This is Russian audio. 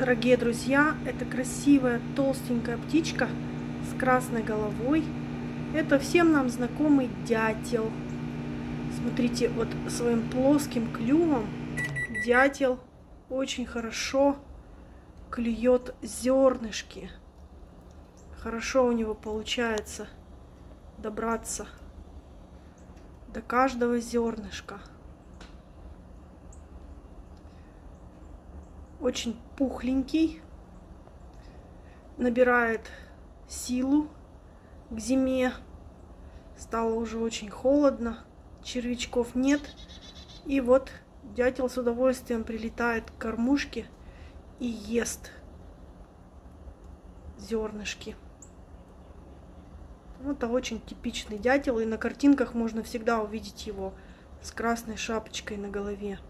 Дорогие друзья, это красивая толстенькая птичка с красной головой. Это всем нам знакомый дятел. Смотрите, вот своим плоским клювом дятел очень хорошо клюет зернышки. Хорошо у него получается добраться до каждого зернышка. Очень пухленький, набирает силу к зиме. Стало уже очень холодно, червячков нет. И вот дятел с удовольствием прилетает к кормушке и ест зернышки. Это очень типичный дятел, и на картинках можно всегда увидеть его с красной шапочкой на голове.